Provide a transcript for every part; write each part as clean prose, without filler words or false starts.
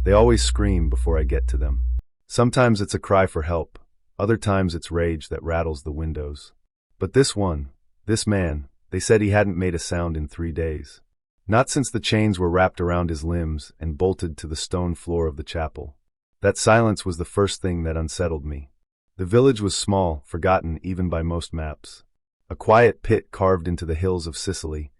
They always scream before I get to them. Sometimes it's a cry for help, other times it's rage that rattles the windows. But this man, they said he hadn't made a sound in 3 days. Not since the chains were wrapped around his limbs and bolted to the stone floor of the chapel. That silence was the first thing that unsettled me. The village was small, forgotten even by most maps. A quiet pit carved into the hills of Sicily,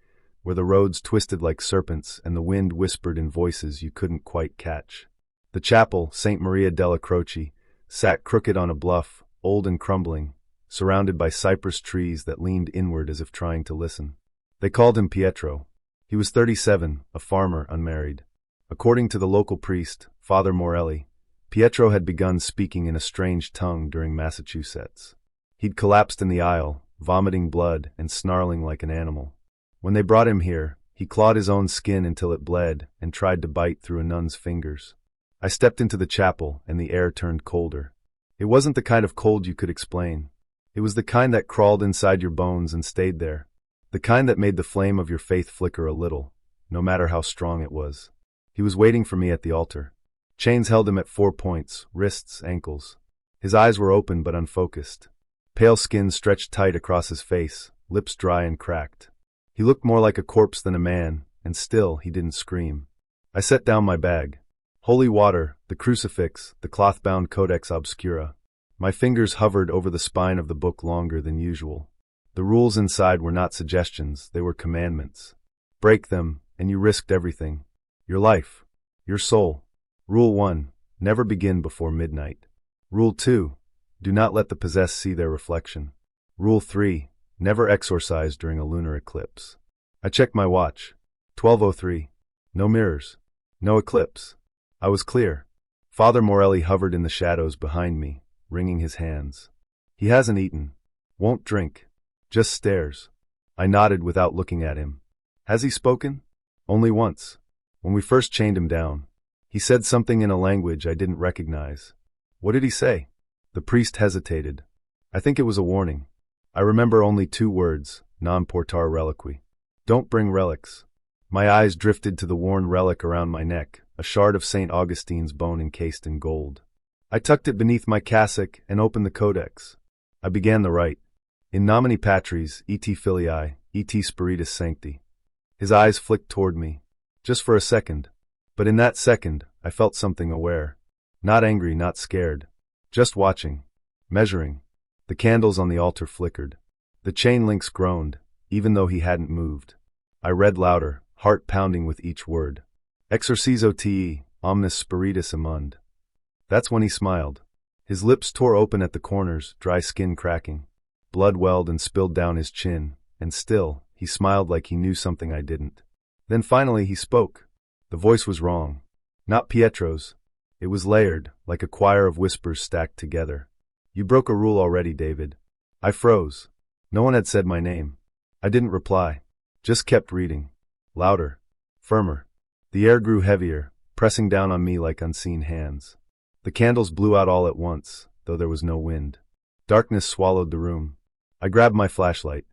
where the roads twisted like serpents and the wind whispered in voices you couldn't quite catch. The chapel, St. Maria della Croce, sat crooked on a bluff, old and crumbling, surrounded by cypress trees that leaned inward as if trying to listen. They called him Pietro. He was 37, a farmer, unmarried. According to the local priest, Father Morelli, Pietro had begun speaking in a strange tongue during Massachusetts. He'd collapsed in the aisle, vomiting blood and snarling like an animal. When they brought him here, he clawed his own skin until it bled and tried to bite through a nun's fingers. I stepped into the chapel and the air turned colder. It wasn't the kind of cold you could explain. It was the kind that crawled inside your bones and stayed there. The kind that made the flame of your faith flicker a little, no matter how strong it was. He was waiting for me at the altar. Chains held him at 4 points, wrists, ankles. His eyes were open but unfocused. Pale skin stretched tight across his face, lips dry and cracked. He looked more like a corpse than a man, and still he didn't scream. I set down my bag. Holy water, the crucifix, the cloth-bound Codex Obscura. My fingers hovered over the spine of the book longer than usual. The rules inside were not suggestions, they were commandments. Break them, and you risked everything. Your life. Your soul. Rule 1. Never begin before midnight. Rule 2. Do not let the possessed see their reflection. Rule 3. Never exorcise during a lunar eclipse. I checked my watch. 12:03. No mirrors. No eclipse. I was clear. Father Morelli hovered in the shadows behind me, wringing his hands. He hasn't eaten. Won't drink. Just stares. I nodded without looking at him. Has he spoken? Only once. When we first chained him down. He said something in a language I didn't recognize. What did he say? The priest hesitated. I think it was a warning. I remember only 2 words, non portar reliqui. Don't bring relics. My eyes drifted to the worn relic around my neck, a shard of St. Augustine's bone encased in gold. I tucked it beneath my cassock and opened the codex. I began the rite. In nomine Patris, et Filii, et Spiritus Sancti. His eyes flicked toward me. Just for a second. But in that second, I felt something aware. Not angry, not scared. Just watching. Measuring. The candles on the altar flickered. The chain links groaned, even though he hadn't moved. I read louder, heart pounding with each word. Exorcizo te, omnis spiritus imund. That's when he smiled. His lips tore open at the corners, dry skin cracking. Blood welled and spilled down his chin, and still, he smiled like he knew something I didn't. Then finally he spoke. The voice was wrong. Not Pietro's. It was layered, like a choir of whispers stacked together. You broke a rule already, David. I froze. No one had said my name. I didn't reply. Just kept reading. Louder. Firmer. The air grew heavier, pressing down on me like unseen hands. The candles blew out all at once, though there was no wind. Darkness swallowed the room. I grabbed my flashlight.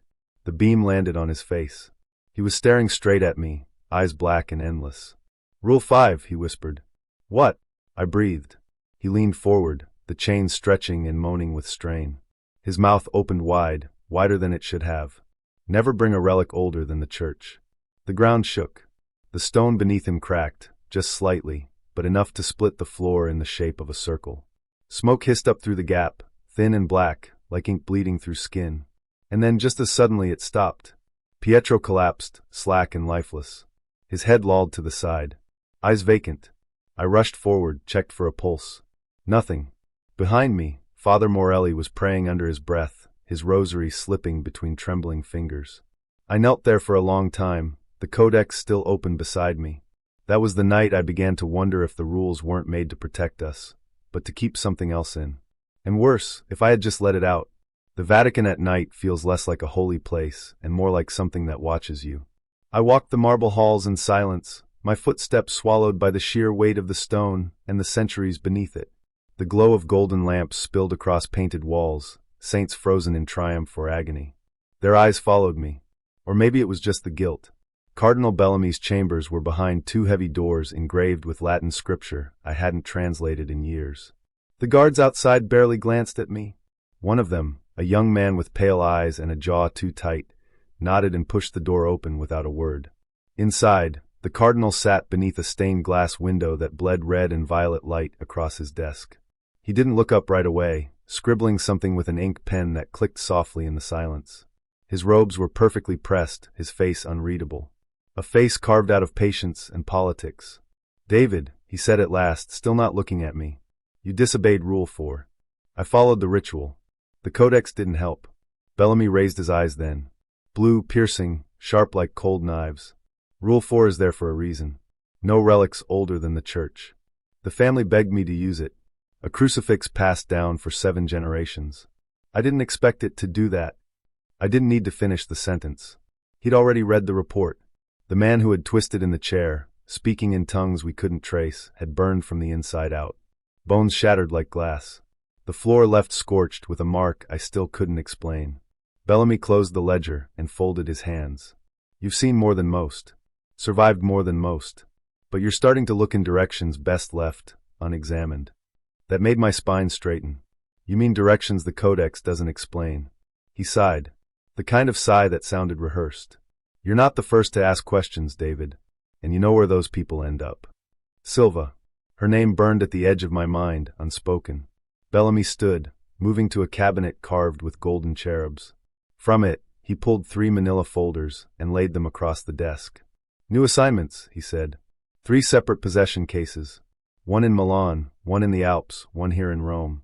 The beam landed on his face. He was staring straight at me, eyes black and endless. Rule 5, he whispered. What? I breathed. He leaned forward, the chain stretching and moaning with strain. His mouth opened wide, wider than it should have. Never bring a relic older than the church. The ground shook. The stone beneath him cracked, just slightly, but enough to split the floor in the shape of a circle. Smoke hissed up through the gap, thin and black, like ink bleeding through skin. And then just as suddenly it stopped. Pietro collapsed, slack and lifeless. His head lolled to the side. Eyes vacant. I rushed forward, checked for a pulse. Nothing. Behind me, Father Morelli was praying under his breath, his rosary slipping between trembling fingers. I knelt there for a long time, the codex still open beside me. That was the night I began to wonder if the rules weren't made to protect us, but to keep something else in. And worse, if I had just let it out. The Vatican at night feels less like a holy place and more like something that watches you. I walked the marble halls in silence, my footsteps swallowed by the sheer weight of the stone and the centuries beneath it. The glow of golden lamps spilled across painted walls, saints frozen in triumph or agony. Their eyes followed me. Or maybe it was just the guilt. Cardinal Bellamy's chambers were behind two heavy doors engraved with Latin scripture I hadn't translated in years. The guards outside barely glanced at me. One of them, a young man with pale eyes and a jaw too tight, nodded and pushed the door open without a word. Inside, the cardinal sat beneath a stained glass window that bled red and violet light across his desk. He didn't look up right away, scribbling something with an ink pen that clicked softly in the silence. His robes were perfectly pressed, his face unreadable. A face carved out of patience and politics. "David," he said at last, still not looking at me. "You disobeyed Rule 4. I followed the ritual. The codex didn't help." Bellamy raised his eyes then. Blue, piercing, sharp like cold knives. "Rule 4 is there for a reason. No relics older than the church. The family begged me to use it. A crucifix passed down for 7 generations. I didn't expect it to do that." I didn't need to finish the sentence. He'd already read the report. The man who had twisted in the chair, speaking in tongues we couldn't trace, had burned from the inside out. Bones shattered like glass. The floor left scorched with a mark I still couldn't explain. Bellamy closed the ledger and folded his hands. "You've seen more than most. Survived more than most. But you're starting to look in directions best left unexamined." That made my spine straighten. "You mean directions the codex doesn't explain?" He sighed. The kind of sigh that sounded rehearsed. "You're not the first to ask questions, David. And you know where those people end up." Silva. Her name burned at the edge of my mind, unspoken. Bellamy stood, moving to a cabinet carved with golden cherubs. From it, he pulled 3 manila folders and laid them across the desk. "New assignments," he said. 3 separate possession cases. One in Milan, one in the Alps, one here in Rome.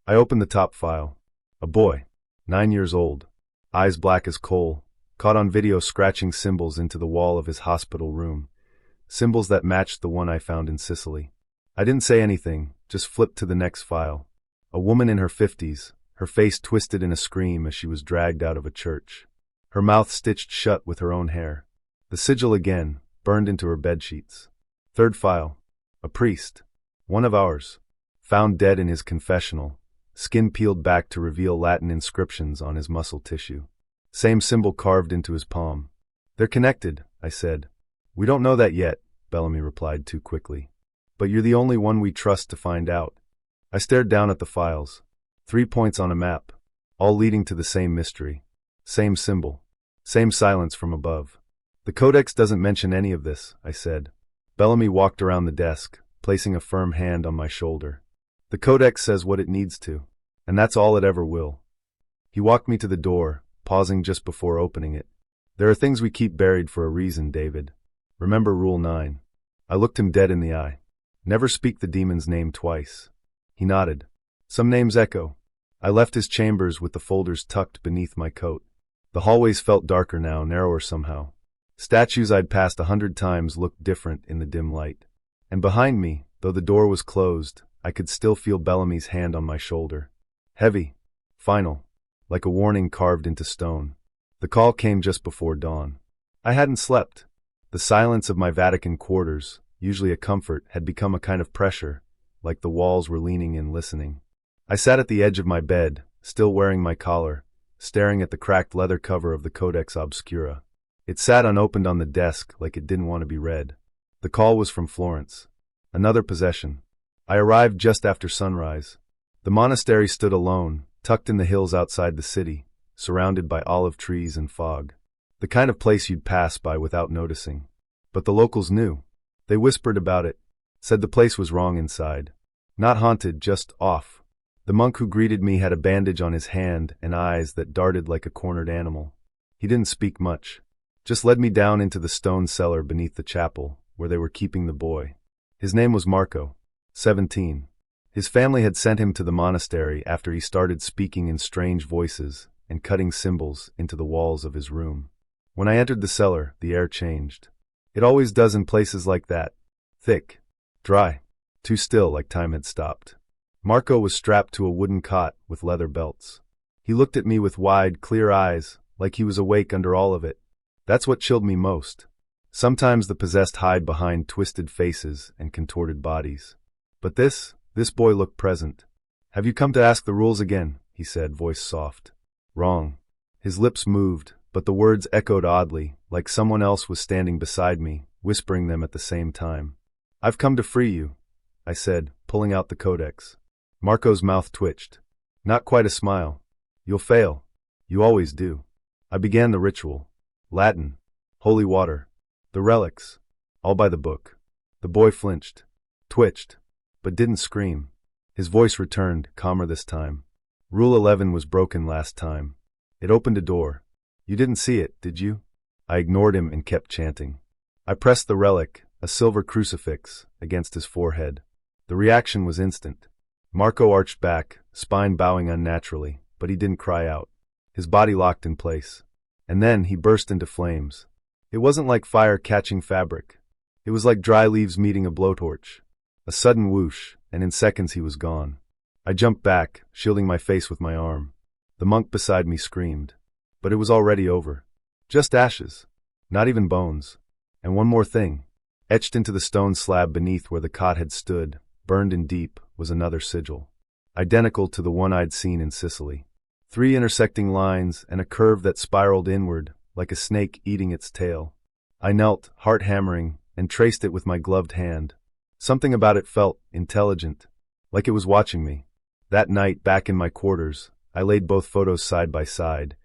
I opened the top file. A boy, 9 years old, eyes black as coal, caught on video scratching symbols into the wall of his hospital room. Symbols that matched the one I found in Sicily. I didn't say anything, just flipped to the next file. A woman in her 50s, her face twisted in a scream as she was dragged out of a church. Her mouth stitched shut with her own hair. The sigil again, burned into her bedsheets. Third file. A priest. One of ours. Found dead in his confessional, skin peeled back to reveal Latin inscriptions on his muscle tissue. Same symbol carved into his palm. "They're connected," I said. "We don't know that yet," Bellamy replied too quickly. "But you're the only one we trust to find out." I stared down at the files. 3 points on a map, all leading to the same mystery. Same symbol. Same silence from above. "The codex doesn't mention any of this," I said. Bellamy walked around the desk, placing a firm hand on my shoulder. "The codex says what it needs to, and that's all it ever will." He walked me to the door, pausing just before opening it. "There are things we keep buried for a reason, David. Remember Rule 9. I looked him dead in the eye. "Never speak the demon's name twice." He nodded. "Some names echo." I left his chambers with the folders tucked beneath my coat. The hallways felt darker now, narrower somehow. Statues I'd passed 100 times looked different in the dim light. And behind me, though the door was closed, I could still feel Bellamy's hand on my shoulder. Heavy. Final. Like a warning carved into stone. The call came just before dawn. I hadn't slept. The silence of my Vatican quarters, usually a comfort, had become a kind of pressure, like the walls were leaning in listening. I sat at the edge of my bed, still wearing my collar, staring at the cracked leather cover of the Codex Obscura. It sat unopened on the desk like it didn't want to be read. The call was from Florence. Another possession. I arrived just after sunrise. The monastery stood alone, tucked in the hills outside the city, surrounded by olive trees and fog. The kind of place you'd pass by without noticing. But the locals knew. They whispered about it, said the place was wrong inside. Not haunted, just off. The monk who greeted me had a bandage on his hand and eyes that darted like a cornered animal. He didn't speak much. Just led me down into the stone cellar beneath the chapel, where they were keeping the boy. His name was Marco, 17. His family had sent him to the monastery after he started speaking in strange voices and cutting symbols into the walls of his room. When I entered the cellar, the air changed. It always does in places like that. Thick. Dry. Too still, like time had stopped. Marco was strapped to a wooden cot with leather belts. He looked at me with wide, clear eyes, like he was awake under all of it. That's what chilled me most. Sometimes the possessed hide behind twisted faces and contorted bodies. But this boy looked present. "Have you come to ask the rules again?" he said, voice soft. "Wrong." His lips moved, but the words echoed oddly, like someone else was standing beside me, whispering them at the same time. "I've come to free you," I said, pulling out the codex. Marco's mouth twitched. Not quite a smile. "You'll fail. You always do." I began the ritual. Latin. Holy water. The relics. All by the book. The boy flinched. Twitched. But didn't scream. His voice returned, calmer this time. Rule 11 was broken last time. It opened a door. "You didn't see it, did you?" I ignored him and kept chanting. I pressed the relic, a silver crucifix, against his forehead. The reaction was instant. Marco arched back, spine bowing unnaturally, but he didn't cry out. His body locked in place. And then he burst into flames. It wasn't like fire catching fabric. It was like dry leaves meeting a blowtorch. A sudden whoosh, and in seconds he was gone. I jumped back, shielding my face with my arm. The monk beside me screamed. But it was already over. Just ashes. Not even bones. And one more thing. Etched into the stone slab beneath where the cot had stood, burned in deep, was another sigil. Identical to the one I'd seen in Sicily. 3 intersecting lines and a curve that spiraled inward, like a snake eating its tail. I knelt, heart hammering, and traced it with my gloved hand. Something about it felt intelligent, like it was watching me. That night, back in my quarters, I laid both photos side by side,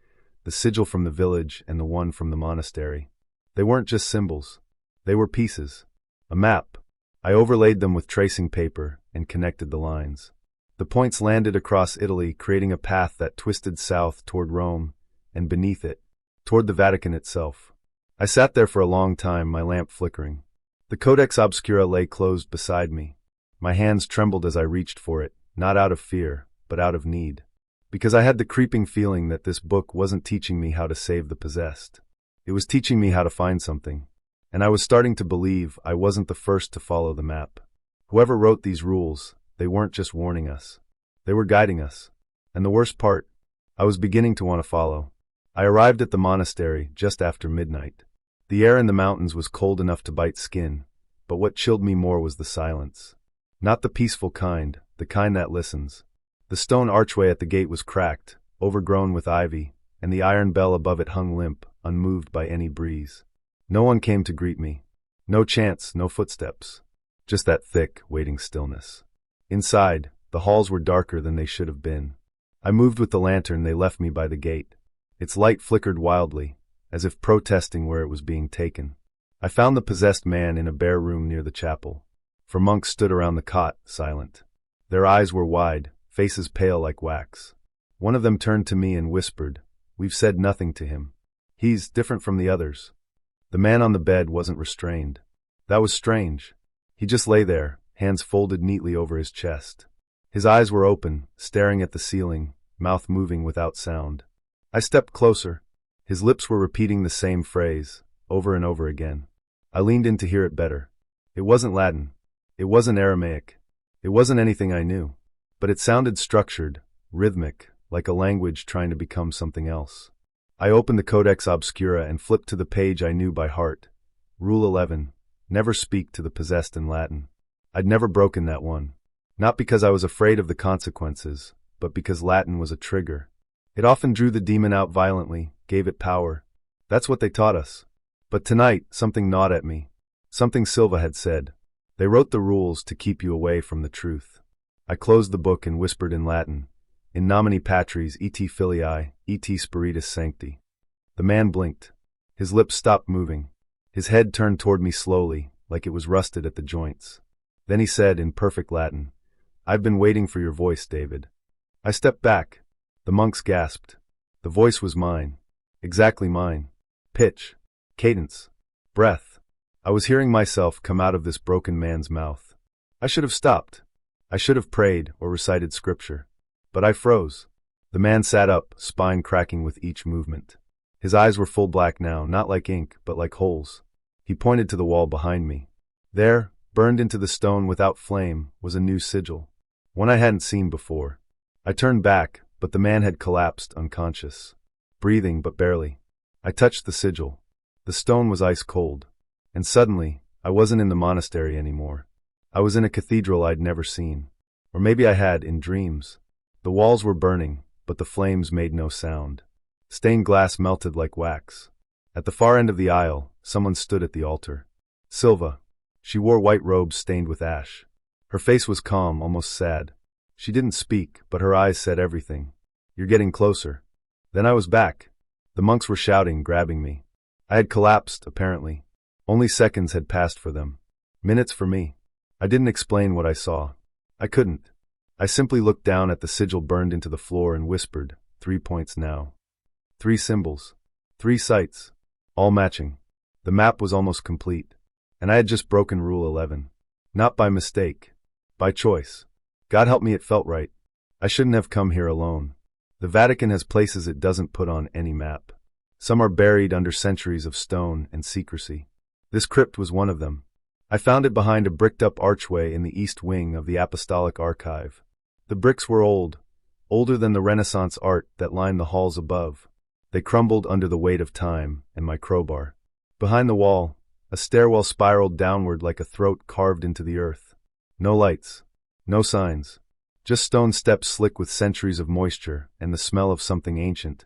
the sigil from the village and the one from the monastery. They weren't just symbols. They were pieces. A map. I overlaid them with tracing paper and connected the lines. The points landed across Italy, creating a path that twisted south toward Rome, and beneath it, toward the Vatican itself. I sat there for a long time, my lamp flickering. The Codex Obscura lay closed beside me. My hands trembled as I reached for it, not out of fear, but out of need. Because I had the creeping feeling that this book wasn't teaching me how to save the possessed. It was teaching me how to find something. And I was starting to believe I wasn't the first to follow the map. Whoever wrote these rules, they weren't just warning us. They were guiding us. And the worst part, I was beginning to want to follow. I arrived at the monastery just after midnight. The air in the mountains was cold enough to bite skin, but what chilled me more was the silence. Not the peaceful kind, the kind that listens. The stone archway at the gate was cracked, overgrown with ivy, and the iron bell above it hung limp, unmoved by any breeze. No one came to greet me. No chants, no footsteps. Just that thick, waiting stillness. Inside, the halls were darker than they should have been. I moved with the lantern they left me by the gate. Its light flickered wildly, as if protesting where it was being taken. I found the possessed man in a bare room near the chapel. 4 monks stood around the cot, silent. Their eyes were wide, faces pale like wax. One of them turned to me and whispered, "We've said nothing to him. He's different from the others." The man on the bed wasn't restrained. That was strange. He just lay there, hands folded neatly over his chest. His eyes were open, staring at the ceiling, mouth moving without sound. I stepped closer. His lips were repeating the same phrase, over and over again. I leaned in to hear it better. It wasn't Latin. It wasn't Aramaic. It wasn't anything I knew. But it sounded structured, rhythmic, like a language trying to become something else. I opened the Codex Obscura and flipped to the page I knew by heart. Rule 11. Never speak to the possessed in Latin. I'd never broken that one. Not because I was afraid of the consequences, but because Latin was a trigger. It often drew the demon out violently, gave it power. That's what they taught us. But tonight, something gnawed at me. Something Silva had said. They wrote the rules to keep you away from the truth. I closed the book and whispered in Latin, "In nomine Patris et Filii et Spiritus Sancti." The man blinked. His lips stopped moving. His head turned toward me slowly, like it was rusted at the joints. Then he said in perfect Latin, "I've been waiting for your voice, David." I stepped back. The monks gasped. The voice was mine. Exactly mine. Pitch. Cadence. Breath. I was hearing myself come out of this broken man's mouth. I should have stopped. I should have prayed or recited scripture. But I froze. The man sat up, spine cracking with each movement. His eyes were full black now, not like ink, but like holes. He pointed to the wall behind me. There, burned into the stone without flame, was a new sigil. One I hadn't seen before. I turned back, but the man had collapsed, unconscious. Breathing, but barely. I touched the sigil. The stone was ice cold. And suddenly, I wasn't in the monastery anymore. I was in a cathedral I'd never seen. Or maybe I had, in dreams. The walls were burning, but the flames made no sound. Stained glass melted like wax. At the far end of the aisle, someone stood at the altar. Silva. She wore white robes stained with ash. Her face was calm, almost sad. She didn't speak, but her eyes said everything. "You're getting closer." Then I was back. The monks were shouting, grabbing me. I had collapsed, apparently. Only seconds had passed for them. Minutes for me. I didn't explain what I saw. I couldn't. I simply looked down at the sigil burned into the floor and whispered, 3 points now. 3 symbols. 3 sites. All matching. The map was almost complete. And I had just broken Rule 11. Not by mistake. By choice. God help me, it felt right. I shouldn't have come here alone. The Vatican has places it doesn't put on any map. Some are buried under centuries of stone and secrecy. This crypt was one of them. I found it behind a bricked-up archway in the east wing of the Apostolic Archive. The bricks were old, older than the Renaissance art that lined the halls above. They crumbled under the weight of time and my crowbar. Behind the wall, a stairwell spiraled downward like a throat carved into the earth. No lights. No signs. Just stone steps slick with centuries of moisture and the smell of something ancient.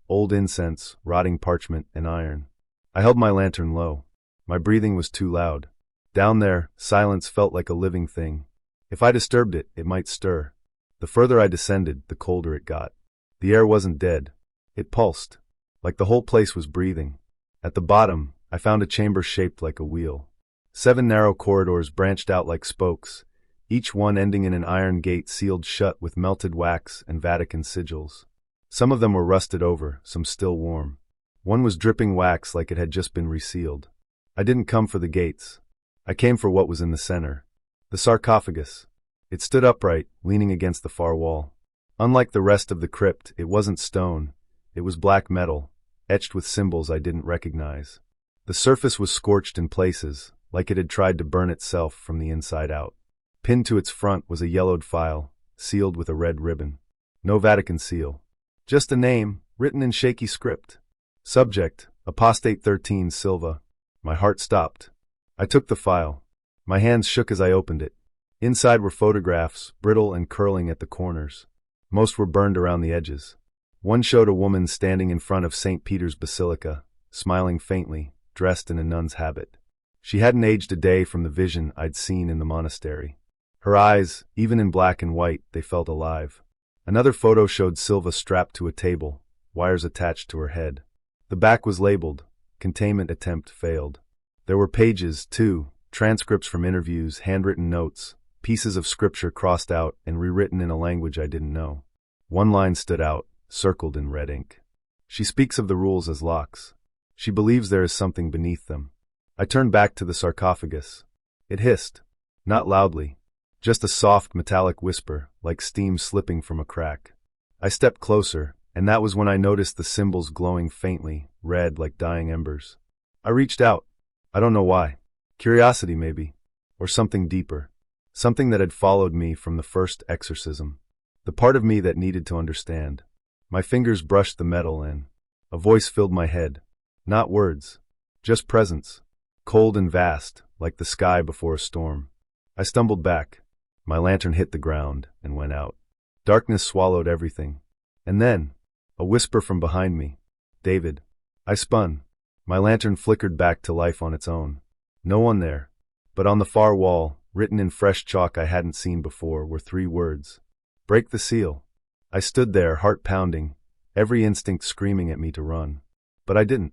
Old incense, rotting parchment, and iron. I held my lantern low. My breathing was too loud. Down there, silence felt like a living thing. If I disturbed it, it might stir. The further I descended, the colder it got. The air wasn't dead. It pulsed. Like the whole place was breathing. At the bottom, I found a chamber shaped like a wheel. 7 narrow corridors branched out like spokes, each one ending in an iron gate sealed shut with melted wax and Vatican sigils. Some of them were rusted over, some still warm. One was dripping wax like it had just been resealed. I didn't come for the gates. I came for what was in the center. The sarcophagus. It stood upright, leaning against the far wall. Unlike the rest of the crypt, it wasn't stone. It was black metal, etched with symbols I didn't recognize. The surface was scorched in places, like it had tried to burn itself from the inside out. Pinned to its front was a yellowed file, sealed with a red ribbon. No Vatican seal. Just a name, written in shaky script. Subject, Apostate 13 Silva. My heart stopped. I took the file. My hands shook as I opened it. Inside were photographs, brittle and curling at the corners. Most were burned around the edges. One showed a woman standing in front of St. Peter's Basilica, smiling faintly, dressed in a nun's habit. She hadn't aged a day from the vision I'd seen in the monastery. Her eyes, even in black and white, they felt alive. Another photo showed Silva strapped to a table, wires attached to her head. The back was labeled, "Containment attempt failed." There were pages, too, transcripts from interviews, handwritten notes, pieces of scripture crossed out and rewritten in a language I didn't know. One line stood out, circled in red ink. She speaks of the rules as locks. She believes there is something beneath them. I turned back to the sarcophagus. It hissed. Not loudly. Just a soft metallic whisper, like steam slipping from a crack. I stepped closer, and that was when I noticed the symbols glowing faintly, red like dying embers. I reached out. I don't know why. Curiosity, maybe. Or something deeper. Something that had followed me from the first exorcism. The part of me that needed to understand. My fingers brushed the metal and a voice filled my head. Not words. Just presence. Cold and vast, like the sky before a storm. I stumbled back. My lantern hit the ground and went out. Darkness swallowed everything. And then, a whisper from behind me. "David." I spun. My lantern flickered back to life on its own. No one there. But on the far wall, written in fresh chalk I hadn't seen before, were 3 words. "Break the seal." I stood there, heart pounding, every instinct screaming at me to run. But I didn't.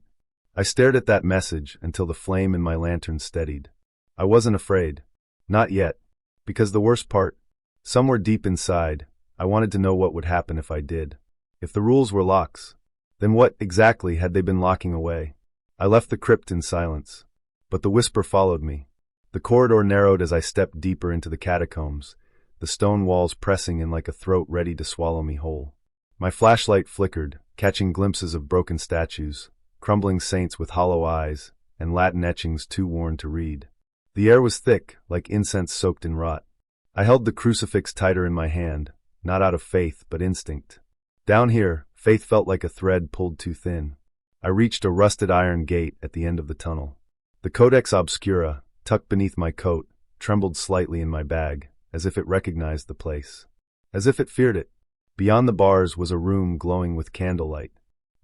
I stared at that message until the flame in my lantern steadied. I wasn't afraid. Not yet. Because the worst part, somewhere deep inside, I wanted to know what would happen if I did. If the rules were locks, then what exactly had they been locking away? I left the crypt in silence. But the whisper followed me. The corridor narrowed as I stepped deeper into the catacombs, the stone walls pressing in like a throat ready to swallow me whole. My flashlight flickered, catching glimpses of broken statues, crumbling saints with hollow eyes, and Latin etchings too worn to read. The air was thick, like incense soaked in rot. I held the crucifix tighter in my hand, not out of faith but instinct. Down here, faith felt like a thread pulled too thin. I reached a rusted iron gate at the end of the tunnel. The Codex Obscura, tucked beneath my coat, trembled slightly in my bag, as if it recognized the place. As if it feared it. Beyond the bars was a room glowing with candlelight.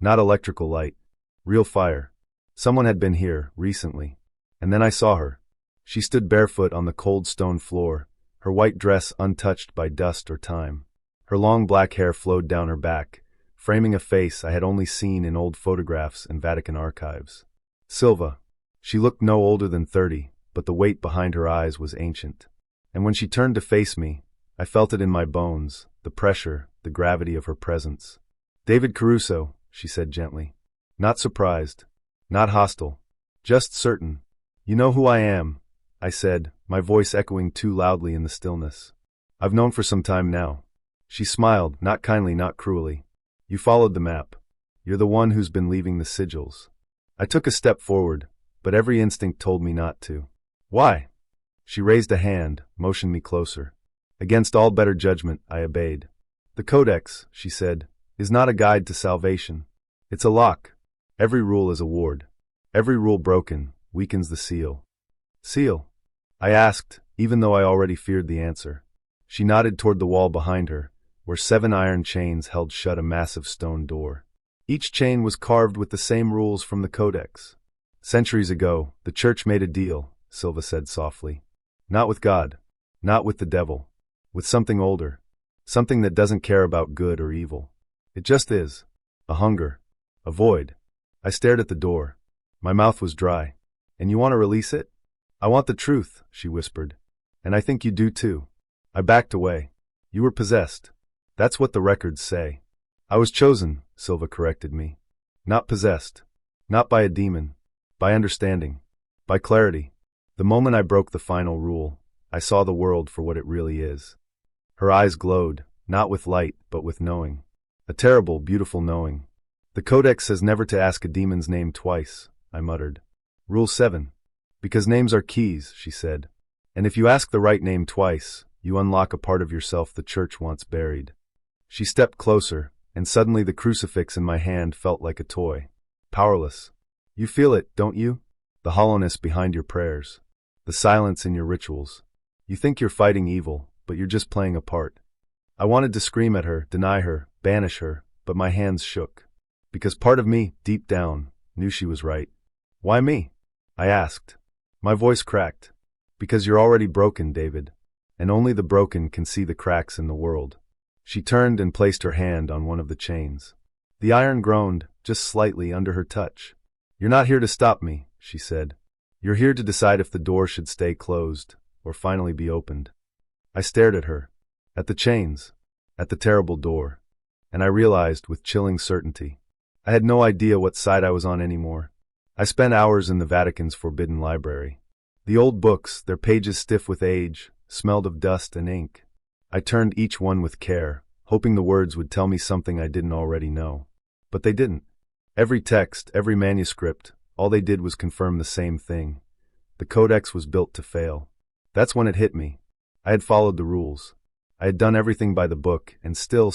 Not electrical light. Real fire. Someone had been here, recently. And then I saw her. She stood barefoot on the cold stone floor, her white dress untouched by dust or time. Her long black hair flowed down her back, framing a face I had only seen in old photographs and Vatican archives. Silva. She looked no older than 30, but the weight behind her eyes was ancient. And when she turned to face me, I felt it in my bones, the pressure, the gravity of her presence. "David Caruso," she said gently. Not surprised. Not hostile. Just certain. "You know who I am," I said, my voice echoing too loudly in the stillness. "I've known for some time now." She smiled, not kindly, not cruelly. "You followed the map. You're the one who's been leaving the sigils." I took a step forward, but every instinct told me not to. "Why?" She raised a hand, motioned me closer. Against all better judgment, I obeyed. "The Codex," she said, "is not a guide to salvation. It's a lock. Every rule is a ward. Every rule broken weakens the seal." "Seal?" I asked, even though I already feared the answer. She nodded toward the wall behind her, where 7 iron chains held shut a massive stone door. Each chain was carved with the same rules from the Codex. "Centuries ago, the Church made a deal," Silva said softly. "Not with God. Not with the devil. With something older. Something that doesn't care about good or evil. It just is. A hunger. A void." I stared at the door. My mouth was dry. "And you want to release it?" "I want the truth," she whispered. "And I think you do too." I backed away. "You were possessed. That's what the records say." "I was chosen," Silva corrected me. "Not possessed. Not by a demon. By understanding. By clarity." The moment I broke the final rule, I saw the world for what it really is. Her eyes glowed, not with light, but with knowing. A terrible, beautiful knowing. "The Codex says never to ask a demon's name twice," I muttered. "Rule 7. Because names are keys," she said. "And if you ask the right name twice, you unlock a part of yourself the Church wants buried." She stepped closer, and suddenly the crucifix in my hand felt like a toy. Powerless. "You feel it, don't you? The hollowness behind your prayers. The silence in your rituals. You think you're fighting evil, but you're just playing a part." I wanted to scream at her, deny her, banish her, but my hands shook. Because part of me, deep down, knew she was right. "Why me?" I asked. My voice cracked. "Because you're already broken, David. And only the broken can see the cracks in the world." She turned and placed her hand on one of the chains. The iron groaned, just slightly under her touch. "You're not here to stop me," she said. "You're here to decide if the door should stay closed, or finally be opened." I stared at her. At the chains. At the terrible door. And I realized with chilling certainty. I had no idea what side I was on anymore. I spent hours in the Vatican's forbidden library. The old books, their pages stiff with age, smelled of dust and ink. I turned each one with care, hoping the words would tell me something I didn't already know. But they didn't. Every text, every manuscript, all they did was confirm the same thing. The Codex was built to fail. That's when it hit me. I had followed the rules. I had done everything by the book, and still,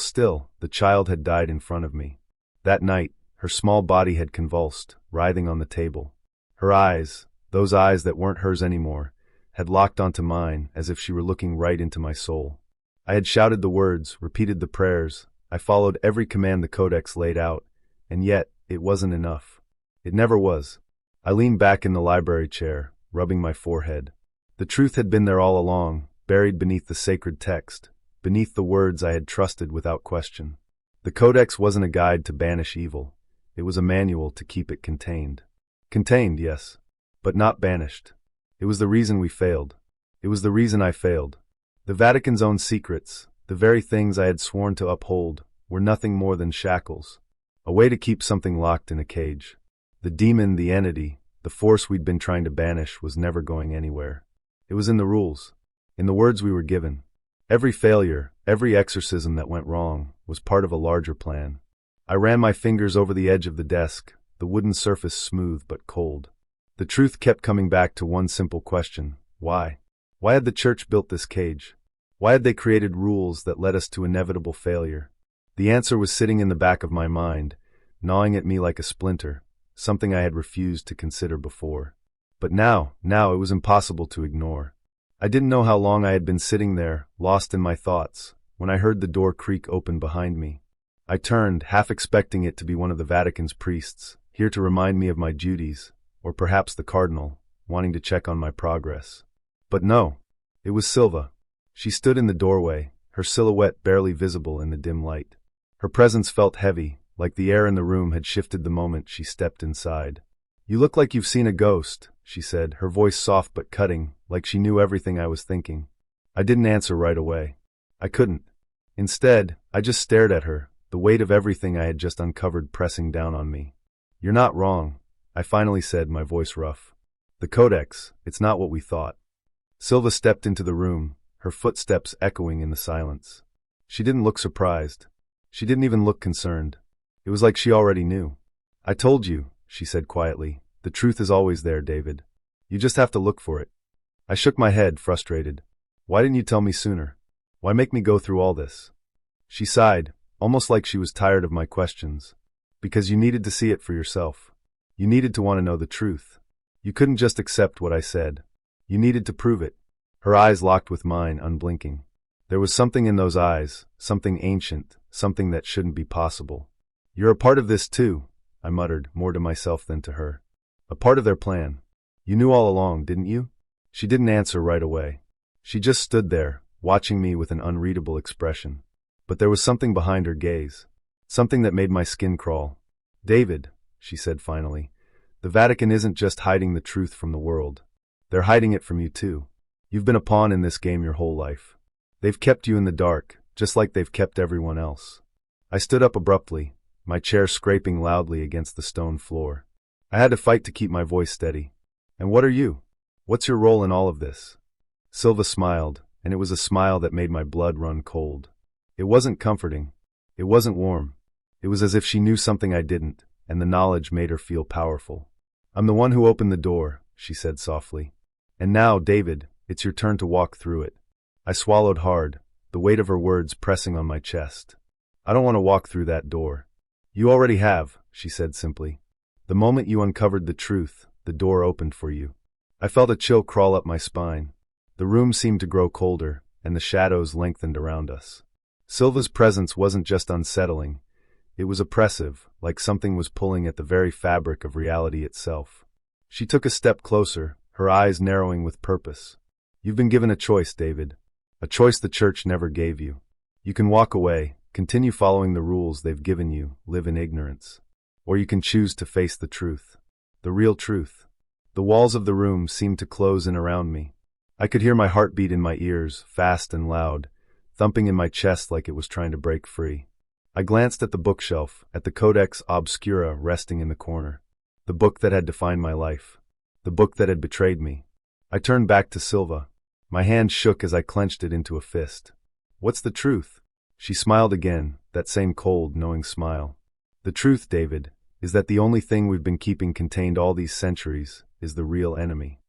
the child had died in front of me. That night, her small body had convulsed, writhing on the table. Her eyes, those eyes that weren't hers anymore, had locked onto mine as if she were looking right into my soul. I had shouted the words, repeated the prayers, I followed every command the Codex laid out, and yet, it wasn't enough. It never was. I leaned back in the library chair, rubbing my forehead. The truth had been there all along, buried beneath the sacred text, beneath the words I had trusted without question. The Codex wasn't a guide to banish evil. It was a manual to keep it contained. Contained, yes, but not banished. It was the reason we failed. It was the reason I failed. The Vatican's own secrets, the very things I had sworn to uphold, were nothing more than shackles. A way to keep something locked in a cage. The demon, the entity, the force we'd been trying to banish was never going anywhere. It was in the rules, in the words we were given. Every failure, every exorcism that went wrong, was part of a larger plan. I ran my fingers over the edge of the desk, the wooden surface smooth but cold. The truth kept coming back to one simple question: why? Why had the Church built this cage? Why had they created rules that led us to inevitable failure? The answer was sitting in the back of my mind, gnawing at me like a splinter, something I had refused to consider before. But now it was impossible to ignore. I didn't know how long I had been sitting there, lost in my thoughts, when I heard the door creak open behind me. I turned, half expecting it to be one of the Vatican's priests, here to remind me of my duties, or perhaps the cardinal, wanting to check on my progress. But no, it was Silva. She stood in the doorway, her silhouette barely visible in the dim light. Her presence felt heavy, like the air in the room had shifted the moment she stepped inside. "You look like you've seen a ghost," she said, her voice soft but cutting, like she knew everything I was thinking. I didn't answer right away. I couldn't. Instead, I just stared at her, the weight of everything I had just uncovered pressing down on me. "You're not wrong," I finally said, my voice rough. "The Codex, it's not what we thought." Silva stepped into the room, her footsteps echoing in the silence. She didn't look surprised. She didn't even look concerned. It was like she already knew. "I told you," she said quietly. "The truth is always there, David. You just have to look for it." I shook my head, frustrated. "Why didn't you tell me sooner? Why make me go through all this?" She sighed, almost like she was tired of my questions. "Because you needed to see it for yourself. You needed to want to know the truth. You couldn't just accept what I said. You needed to prove it." Her eyes locked with mine, unblinking. There was something in those eyes, something ancient, something that shouldn't be possible. "You're a part of this too," I muttered, more to myself than to her. "A part of their plan. You knew all along, didn't you?" She didn't answer right away. She just stood there, watching me with an unreadable expression. But there was something behind her gaze. Something that made my skin crawl. "David," she said finally, "the Vatican isn't just hiding the truth from the world. They're hiding it from you too. You've been a pawn in this game your whole life. They've kept you in the dark, just like they've kept everyone else." I stood up abruptly, my chair scraping loudly against the stone floor. I had to fight to keep my voice steady. "And what are you? What's your role in all of this?" Silva smiled, and it was a smile that made my blood run cold. It wasn't comforting. It wasn't warm. It was as if she knew something I didn't, and the knowledge made her feel powerful. "I'm the one who opened the door," she said softly. "And now, David, it's your turn to walk through it." I swallowed hard, the weight of her words pressing on my chest. "I don't want to walk through that door." "You already have," she said simply. "The moment you uncovered the truth, the door opened for you." I felt a chill crawl up my spine. The room seemed to grow colder, and the shadows lengthened around us. Silva's presence wasn't just unsettling. It was oppressive, like something was pulling at the very fabric of reality itself. She took a step closer, her eyes narrowing with purpose. "You've been given a choice, David. A choice the church never gave you. You can walk away, continue following the rules they've given you, live in ignorance. Or you can choose to face the truth. The real truth." The walls of the room seemed to close in around me. I could hear my heartbeat in my ears, fast and loud, thumping in my chest like it was trying to break free. I glanced at the bookshelf, at the Codex Obscura resting in the corner. The book that had defined my life. The book that had betrayed me. I turned back to Silva. My hand shook as I clenched it into a fist. "What's the truth?" She smiled again, that same cold, knowing smile. "The truth, David, is that the only thing we've been keeping contained all these centuries is the real enemy."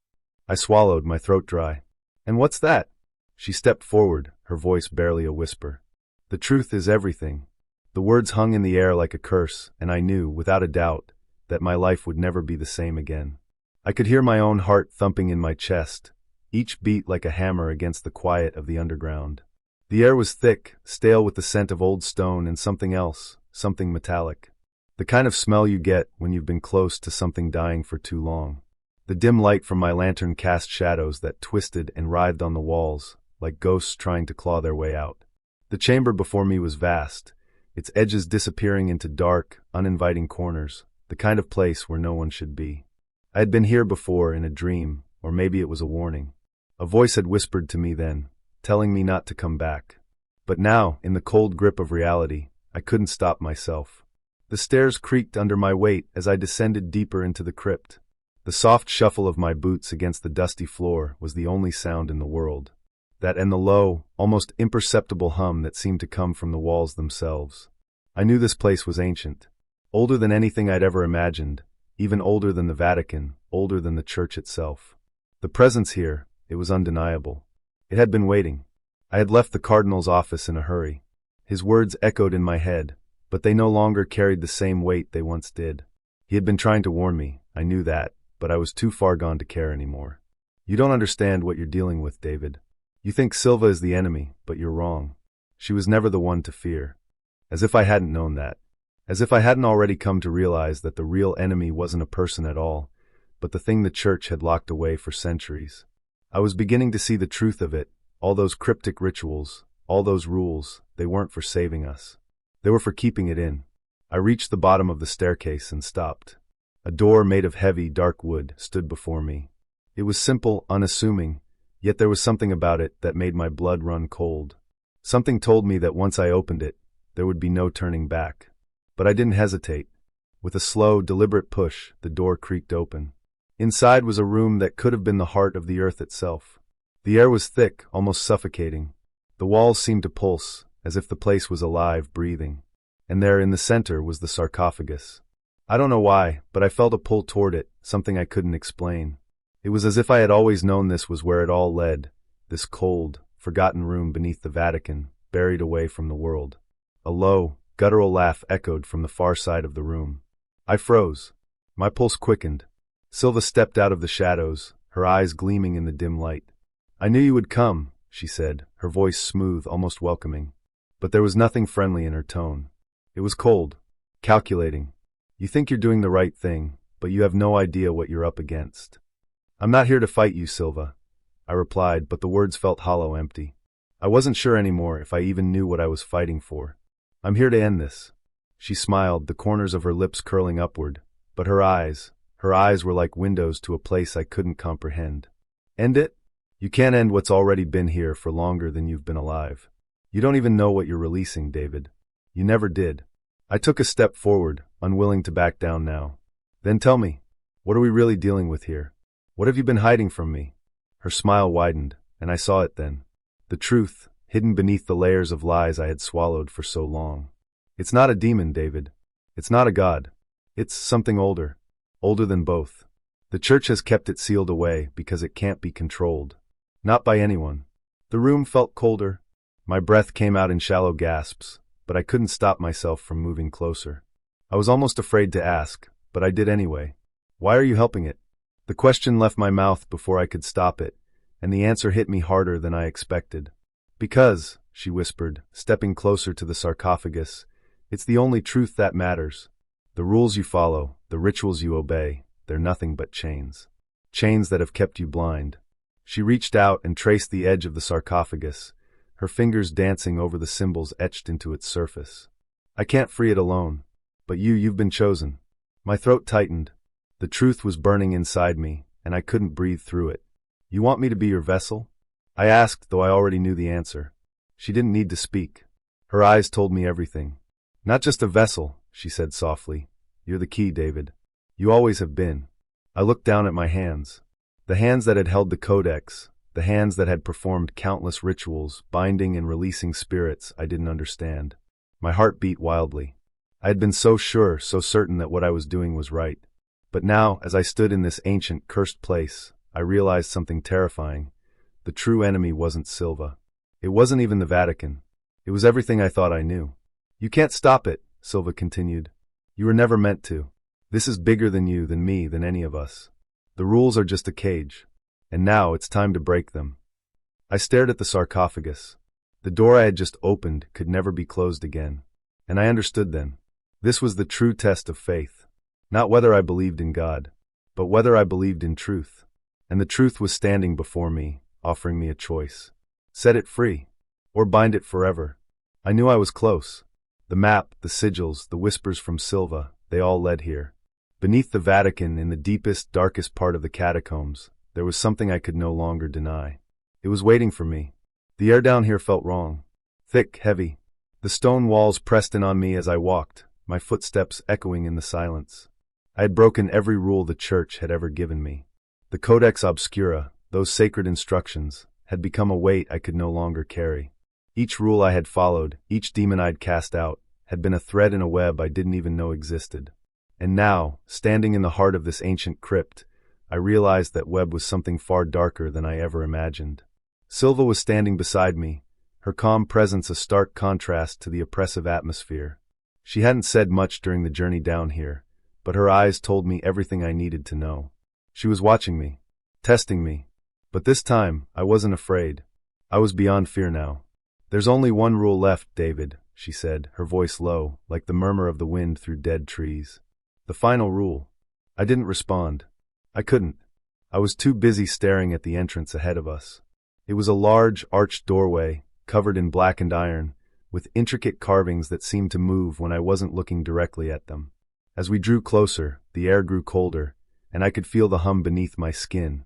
I swallowed, my throat dry. "And what's that?" She stepped forward, her voice barely a whisper. "The truth is everything." The words hung in the air like a curse, and I knew, without a doubt, that my life would never be the same again. I could hear my own heart thumping in my chest, each beat like a hammer against the quiet of the underground. The air was thick, stale with the scent of old stone and something else, something metallic. The kind of smell you get when you've been close to something dying for too long. The dim light from my lantern cast shadows that twisted and writhed on the walls, like ghosts trying to claw their way out. The chamber before me was vast, its edges disappearing into dark, uninviting corners, the kind of place where no one should be. I had been here before in a dream, or maybe it was a warning. A voice had whispered to me then, telling me not to come back. But now, in the cold grip of reality, I couldn't stop myself. The stairs creaked under my weight as I descended deeper into the crypt. The soft shuffle of my boots against the dusty floor was the only sound in the world. That and the low, almost imperceptible hum that seemed to come from the walls themselves. I knew this place was ancient. Older than anything I'd ever imagined, even older than the Vatican, older than the church itself. The presence here, it was undeniable. It had been waiting. I had left the cardinal's office in a hurry. His words echoed in my head, but they no longer carried the same weight they once did. He had been trying to warn me, I knew that, but I was too far gone to care anymore. "You don't understand what you're dealing with, David. You think Silva is the enemy, but you're wrong. She was never the one to fear." As if I hadn't known that. As if I hadn't already come to realize that the real enemy wasn't a person at all, but the thing the church had locked away for centuries. I was beginning to see the truth of it. All those cryptic rituals, all those rules, they weren't for saving us. They were for keeping it in. I reached the bottom of the staircase and stopped. A door made of heavy, dark wood stood before me. It was simple, unassuming, yet there was something about it that made my blood run cold. Something told me that once I opened it, there would be no turning back. But I didn't hesitate. With a slow, deliberate push, the door creaked open. Inside was a room that could have been the heart of the earth itself. The air was thick, almost suffocating. The walls seemed to pulse, as if the place was alive, breathing. And there in the center was the sarcophagus. I don't know why, but I felt a pull toward it, something I couldn't explain. It was as if I had always known this was where it all led, this cold, forgotten room beneath the Vatican, buried away from the world. A low, guttural laugh echoed from the far side of the room. I froze. My pulse quickened. Silva stepped out of the shadows, her eyes gleaming in the dim light. "I knew you would come," she said, her voice smooth, almost welcoming. But there was nothing friendly in her tone. It was cold, calculating. "You think you're doing the right thing, but you have no idea what you're up against." "I'm not here to fight you, Silva," I replied, but the words felt hollow, empty. I wasn't sure anymore if I even knew what I was fighting for. "I'm here to end this." She smiled, the corners of her lips curling upward, but her eyes were like windows to a place I couldn't comprehend. "End it? You can't end what's already been here for longer than you've been alive. You don't even know what you're releasing, David. You never did." I took a step forward, unwilling to back down now. "Then tell me, what are we really dealing with here? What have you been hiding from me?" Her smile widened, and I saw it then. The truth, hidden beneath the layers of lies I had swallowed for so long. "It's not a demon, David. It's not a god. It's something older. Older than both. The church has kept it sealed away because it can't be controlled. Not by anyone." The room felt colder. My breath came out in shallow gasps, but I couldn't stop myself from moving closer. I was almost afraid to ask, but I did anyway. "Why are you helping it?" The question left my mouth before I could stop it, and the answer hit me harder than I expected. "Because," she whispered, stepping closer to the sarcophagus, "it's the only truth that matters. The rules you follow, the rituals you obey, they're nothing but chains. Chains that have kept you blind." She reached out and traced the edge of the sarcophagus, her fingers dancing over the symbols etched into its surface. "I can't free it alone. But you've been chosen." My throat tightened. The truth was burning inside me, and I couldn't breathe through it. "You want me to be your vessel?" I asked, though I already knew the answer. She didn't need to speak. Her eyes told me everything. "Not just a vessel," she said softly. "You're the key, David. You always have been." I looked down at my hands. The hands that had held the codex, the hands that had performed countless rituals, binding and releasing spirits I didn't understand. My heart beat wildly. I had been so sure, so certain that what I was doing was right. But now, as I stood in this ancient, cursed place, I realized something terrifying. The true enemy wasn't Silva. It wasn't even the Vatican. It was everything I thought I knew. "You can't stop it," Silva continued. "You were never meant to. This is bigger than you, than me, than any of us. The rules are just a cage. And now it's time to break them." I stared at the sarcophagus. The door I had just opened could never be closed again. And I understood then. This was the true test of faith. Not whether I believed in God, but whether I believed in truth. And the truth was standing before me, offering me a choice. Set it free, or bind it forever. I knew I was close. The map, the sigils, the whispers from Silva, they all led here. Beneath the Vatican, in the deepest, darkest part of the catacombs, there was something I could no longer deny. It was waiting for me. The air down here felt wrong. Thick, heavy. The stone walls pressed in on me as I walked, my footsteps echoing in the silence. I had broken every rule the church had ever given me. The Codex Obscura, those sacred instructions, had become a weight I could no longer carry. Each rule I had followed, each demon I'd cast out, had been a thread in a web I didn't even know existed. And now, standing in the heart of this ancient crypt, I realized that web was something far darker than I ever imagined. Silva was standing beside me, her calm presence a stark contrast to the oppressive atmosphere. She hadn't said much during the journey down here, but her eyes told me everything I needed to know. She was watching me, testing me. But this time, I wasn't afraid. I was beyond fear now. "There's only one rule left, David," she said, her voice low, like the murmur of the wind through dead trees. The final rule. I didn't respond. I couldn't. I was too busy staring at the entrance ahead of us. It was a large, arched doorway, covered in blackened iron, with intricate carvings that seemed to move when I wasn't looking directly at them. As we drew closer, the air grew colder, and I could feel the hum beneath my skin,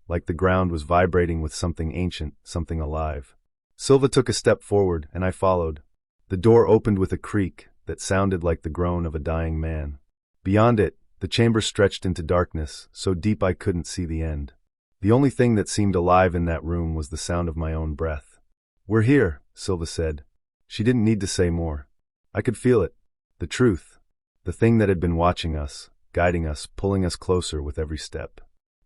like the ground was vibrating with something ancient, something alive. Silva took a step forward, and I followed. The door opened with a creak that sounded like the groan of a dying man. Beyond it, the chamber stretched into darkness, so deep I couldn't see the end. The only thing that seemed alive in that room was the sound of my own breath. "We're here," Silva said. She didn't need to say more. I could feel it. The truth. The thing that had been watching us, guiding us, pulling us closer with every step.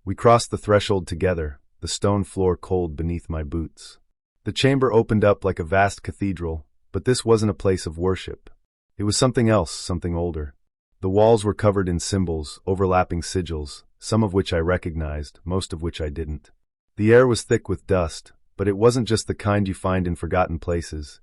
We crossed the threshold together, the stone floor cold beneath my boots. The chamber opened up like a vast cathedral, but this wasn't a place of worship. It was something else, something older. The walls were covered in symbols, overlapping sigils, some of which I recognized, most of which I didn't. The air was thick with dust, but it wasn't just the kind you find in forgotten places.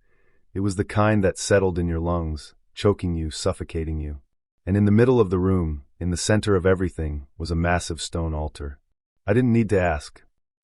It was the kind that settled in your lungs, choking you, suffocating you. And in the middle of the room, in the center of everything, was a massive stone altar. I didn't need to ask.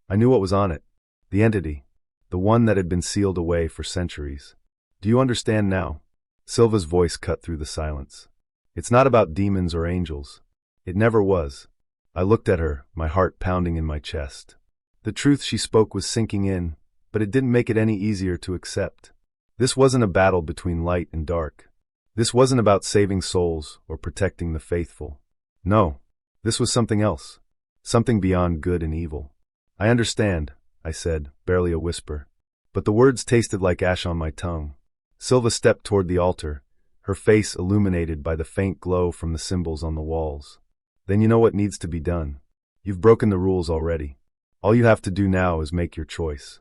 I knew what was on it. The entity. The one that had been sealed away for centuries. "Do you understand now?" Silva's voice cut through the silence. "It's not about demons or angels. It never was." I looked at her, my heart pounding in my chest. The truth she spoke was sinking in, but it didn't make it any easier to accept. This wasn't a battle between light and dark. This wasn't about saving souls or protecting the faithful. No, this was something else. Something beyond good and evil. "I understand," I said, barely a whisper. But the words tasted like ash on my tongue. Silva stepped toward the altar, her face illuminated by the faint glow from the symbols on the walls. "Then you know what needs to be done. You've broken the rules already. All you have to do now is make your choice."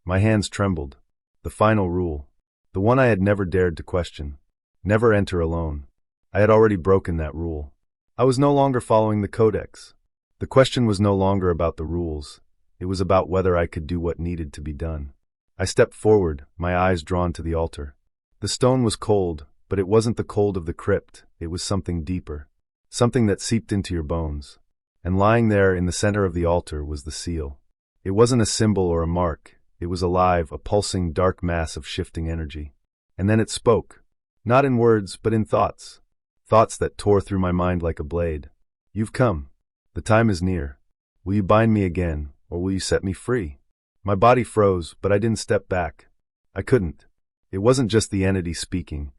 My hands trembled. The final rule. The one I had never dared to question. Never enter alone. I had already broken that rule. I was no longer following the codex. The question was no longer about the rules. It was about whether I could do what needed to be done. I stepped forward, my eyes drawn to the altar. The stone was cold, but it wasn't the cold of the crypt. It was something deeper. Something that seeped into your bones. And lying there in the center of the altar was the seal. It wasn't a symbol or a mark. It was alive, a pulsing dark mass of shifting energy. And then it spoke. Not in words, but in thoughts. Thoughts that tore through my mind like a blade. "You've come. The time is near. Will you bind me again, or will you set me free?" My body froze, but I didn't step back. I couldn't. It wasn't just the entity speaking.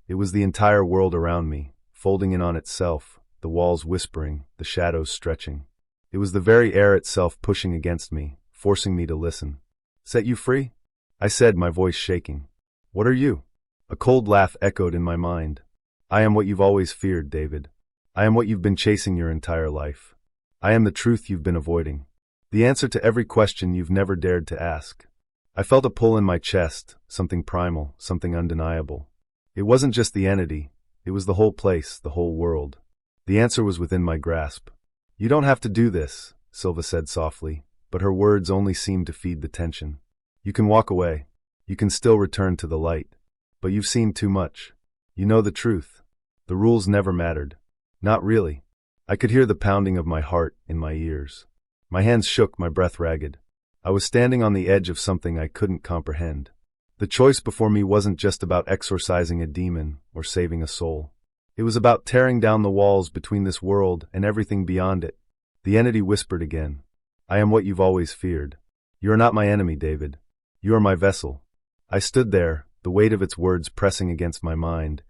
It was the entire world around me, folding in on itself, the walls whispering, the shadows stretching. It was the very air itself pushing against me, forcing me to listen. "Set you free?" I said, my voice shaking. "What are you?" A cold laugh echoed in my mind. "I am what you've always feared, David. I am what you've been chasing your entire life. I am the truth you've been avoiding. The answer to every question you've never dared to ask." I felt a pull in my chest, something primal, something undeniable. It wasn't just the entity, it was the whole place, the whole world. The answer was within my grasp. "You don't have to do this," Silva said softly, but her words only seemed to feed the tension. "You can walk away. You can still return to the light. But you've seen too much. You know the truth. The rules never mattered. Not really." I could hear the pounding of my heart in my ears. My hands shook, my breath ragged. I was standing on the edge of something I couldn't comprehend. The choice before me wasn't just about exorcising a demon or saving a soul. It was about tearing down the walls between this world and everything beyond it. The entity whispered again. "I am what you've always feared. You are not my enemy, David. You are my vessel." I stood there, the weight of its words pressing against my mind,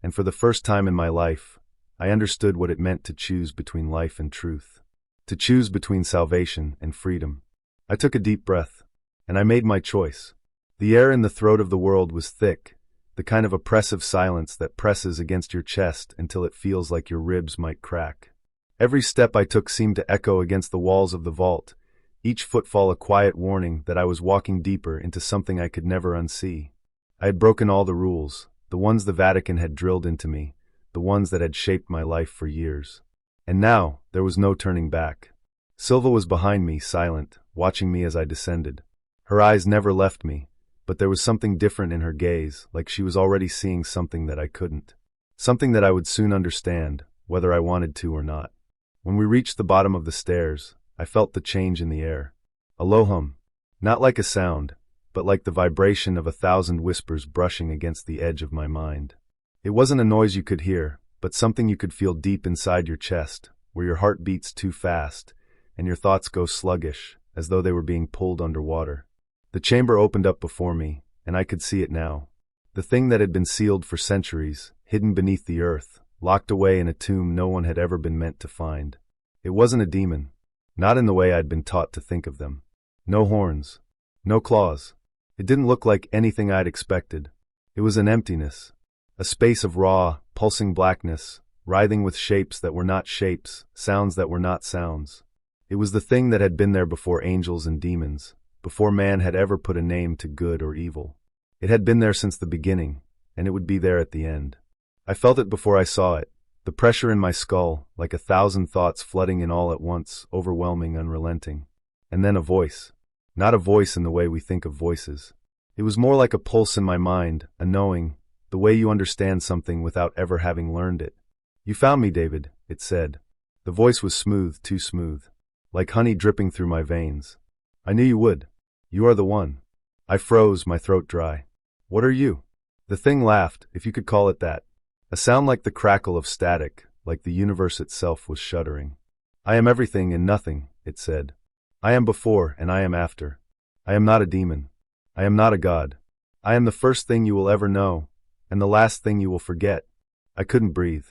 and for the first time in my life, I understood what it meant to choose between life and truth. To choose between salvation and freedom. I took a deep breath, and I made my choice. The air in the throat of the world was thick, the kind of oppressive silence that presses against your chest until it feels like your ribs might crack. Every step I took seemed to echo against the walls of the vault, each footfall a quiet warning that I was walking deeper into something I could never unsee. I had broken all the rules, the ones the Vatican had drilled into me, the ones that had shaped my life for years. And now, there was no turning back. Silva was behind me, silent, watching me as I descended. Her eyes never left me, but there was something different in her gaze, like she was already seeing something that I couldn't. Something that I would soon understand, whether I wanted to or not. When we reached the bottom of the stairs, I felt the change in the air. A low hum. Not like a sound, but like the vibration of 1,000 whispers brushing against the edge of my mind. It wasn't a noise you could hear, but something you could feel deep inside your chest, where your heart beats too fast, and your thoughts go sluggish, as though they were being pulled underwater. The chamber opened up before me, and I could see it now. The thing that had been sealed for centuries, hidden beneath the earth, locked away in a tomb no one had ever been meant to find. It wasn't a demon. Not in the way I'd been taught to think of them. No horns. No claws. It didn't look like anything I'd expected. It was an emptiness. A space of raw, pulsing blackness, writhing with shapes that were not shapes, sounds that were not sounds. It was the thing that had been there before angels and demons, before man had ever put a name to good or evil. It had been there since the beginning, and it would be there at the end. I felt it before I saw it, the pressure in my skull, like 1,000 thoughts flooding in all at once, overwhelming, unrelenting. And then a voice. Not a voice in the way we think of voices. It was more like a pulse in my mind, a knowing, the way you understand something without ever having learned it. "You found me, David," it said. The voice was smooth, too smooth. Like honey dripping through my veins. "I knew you would. You are the one." I froze, my throat dry. "What are you?" The thing laughed, if you could call it that. A sound like the crackle of static, like the universe itself was shuddering. "I am everything and nothing," it said. "I am before and I am after. I am not a demon. I am not a god. I am the first thing you will ever know, and the last thing you will forget." I couldn't breathe.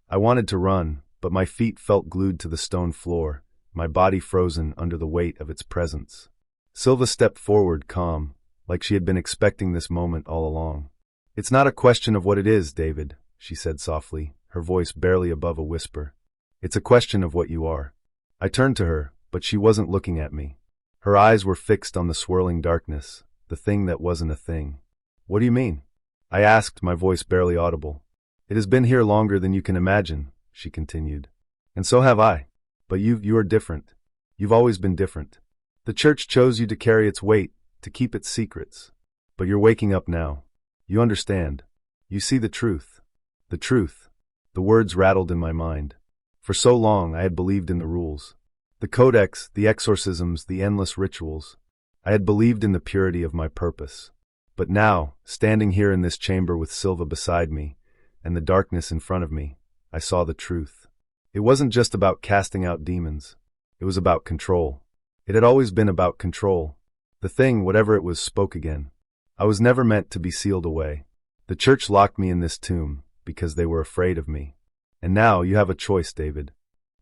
I wanted to run, but my feet felt glued to the stone floor, my body frozen under the weight of its presence. Silva stepped forward, calm, like she had been expecting this moment all along. "It's not a question of what it is, David," she said softly, her voice barely above a whisper. "It's a question of what you are." I turned to her, but she wasn't looking at me. Her eyes were fixed on the swirling darkness, the thing that wasn't a thing. "What do you mean?" I asked, my voice barely audible. "It has been here longer than you can imagine," she continued. "And so have I. But you are different. You've always been different. The church chose you to carry its weight, to keep its secrets. But you're waking up now. You understand. You see the truth. The truth." The words rattled in my mind. For so long I had believed in the rules. The codex, the exorcisms, the endless rituals. I had believed in the purity of my purpose. But now, standing here in this chamber with Silva beside me, and the darkness in front of me, I saw the truth. It wasn't just about casting out demons. It was about control. It had always been about control. The thing, whatever it was, spoke again. I was never meant to be sealed away. The church locked me in this tomb, because they were afraid of me. And now you have a choice, David.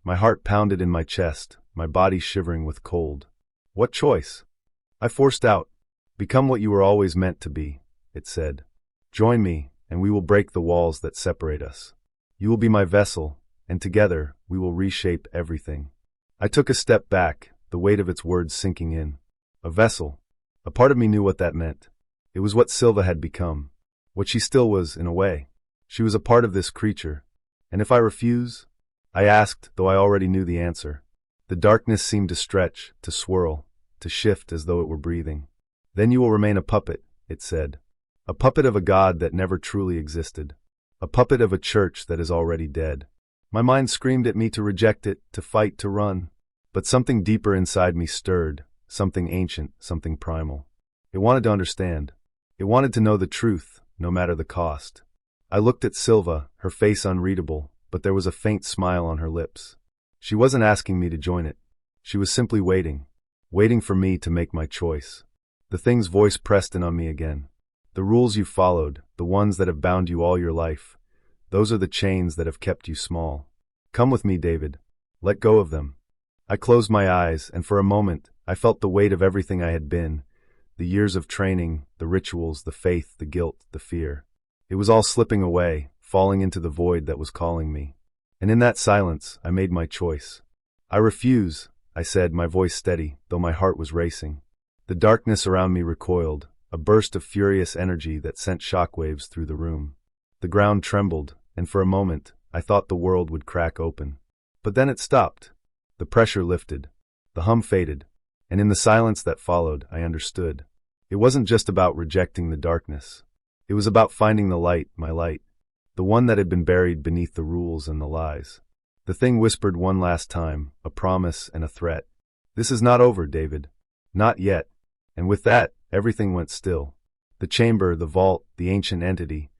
My heart pounded in my chest, my body shivering with cold. "What choice?" I forced out. "Become what you were always meant to be," it said. "Join me, and we will break the walls that separate us. You will be my vessel, and together we will reshape everything." I took a step back, the weight of its words sinking in. A vessel. A part of me knew what that meant. It was what Silva had become. What she still was, in a way. She was a part of this creature. And if I refuse? I asked, though I already knew the answer. The darkness seemed to stretch, to swirl, to shift as though it were breathing. "Then you will remain a puppet," it said. "A puppet of a god that never truly existed. A puppet of a church that is already dead." My mind screamed at me to reject it, to fight, to run. But something deeper inside me stirred, something ancient, something primal. It wanted to understand. It wanted to know the truth, no matter the cost. I looked at Silva, her face unreadable, but there was a faint smile on her lips. She wasn't asking me to join it. She was simply waiting. Waiting for me to make my choice. The thing's voice pressed in on me again. "The rules you've followed, the ones that have bound you all your life, those are the chains that have kept you small. Come with me, David. Let go of them." I closed my eyes, and for a moment, I felt the weight of everything I had been. The years of training, the rituals, the faith, the guilt, the fear. It was all slipping away, falling into the void that was calling me. And in that silence, I made my choice. "I refuse," I said, my voice steady, though my heart was racing. The darkness around me recoiled, a burst of furious energy that sent shockwaves through the room. The ground trembled, and for a moment, I thought the world would crack open. But then it stopped. The pressure lifted. The hum faded. And in the silence that followed, I understood. It wasn't just about rejecting the darkness. It was about finding the light, my light. The one that had been buried beneath the rules and the lies. The thing whispered one last time, a promise and a threat. This is not over, David. Not yet. And with that, everything went still. The chamber, the vault, the ancient entity,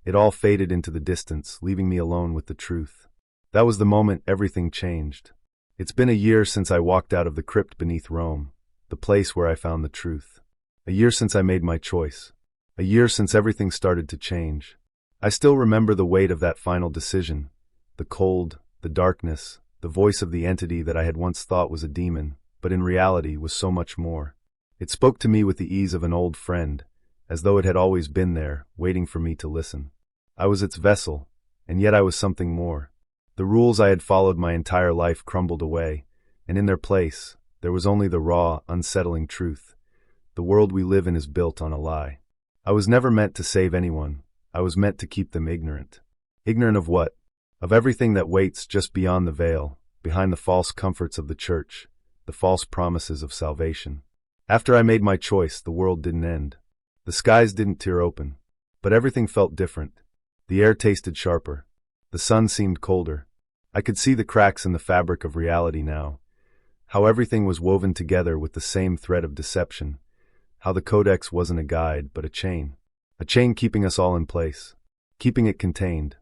it all faded into the distance, leaving me alone with the truth. That was the moment everything changed. It's been a year since I walked out of the crypt beneath Rome, the place where I found the truth. A year since I made my choice. A year since everything started to change. I still remember the weight of that final decision. The cold, the darkness, the voice of the entity that I had once thought was a demon, but in reality was so much more. It spoke to me with the ease of an old friend, as though it had always been there, waiting for me to listen. I was its vessel, and yet I was something more. The rules I had followed my entire life crumbled away, and in their place, there was only the raw, unsettling truth. The world we live in is built on a lie. I was never meant to save anyone. I was meant to keep them ignorant. Ignorant of what? Of everything that waits just beyond the veil, behind the false comforts of the church, the false promises of salvation. After I made my choice, the world didn't end. The skies didn't tear open. But everything felt different. The air tasted sharper. The sun seemed colder. I could see the cracks in the fabric of reality now. How everything was woven together with the same thread of deception. How the codex wasn't a guide, but a chain. A chain keeping us all in place. Keeping it contained.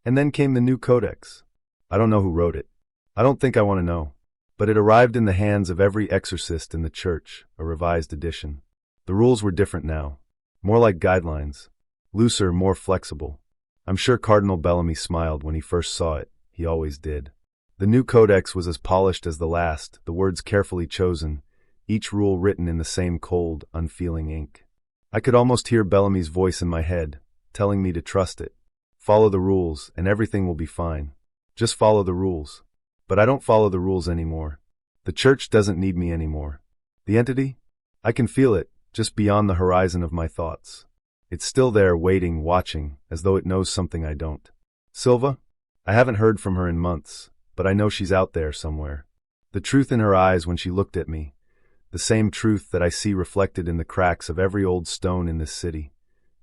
And then came the new codex. I don't know who wrote it. I don't think I want to know. But it arrived in the hands of every exorcist in the church, a revised edition. The rules were different now. More like guidelines. Looser, more flexible. I'm sure Cardinal Bellamy smiled when he first saw it. He always did. The new codex was as polished as the last, the words carefully chosen, each rule written in the same cold, unfeeling ink. I could almost hear Bellamy's voice in my head, telling me to trust it. Follow the rules, and everything will be fine. Just follow the rules. But I don't follow the rules anymore. The church doesn't need me anymore. The entity? I can feel it, just beyond the horizon of my thoughts. It's still there, waiting, watching, as though it knows something I don't. Silva? I haven't heard from her in months, but I know she's out there somewhere. The truth in her eyes when she looked at me, the same truth that I see reflected in the cracks of every old stone in this city,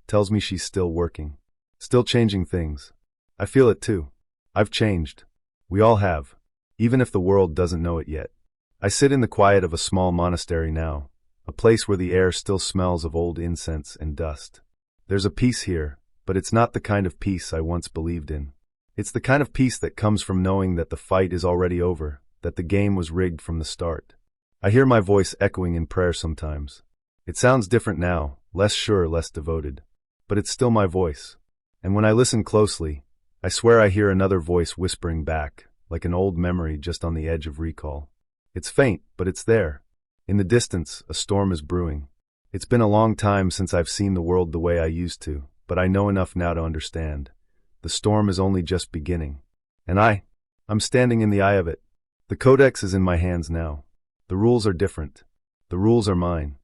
tells me she's still working, still changing things. I feel it too. I've changed. We all have, even if the world doesn't know it yet. I sit in the quiet of a small monastery now, a place where the air still smells of old incense and dust. There's a peace here, but it's not the kind of peace I once believed in. It's the kind of peace that comes from knowing that the fight is already over, that the game was rigged from the start. I hear my voice echoing in prayer sometimes. It sounds different now, less sure, less devoted. But it's still my voice. And when I listen closely, I swear I hear another voice whispering back, like an old memory just on the edge of recall. It's faint, but it's there. In the distance, a storm is brewing. It's been a long time since I've seen the world the way I used to, but I know enough now to understand. The storm is only just beginning. And I'm standing in the eye of it. The codex is in my hands now. The rules are different. The rules are mine.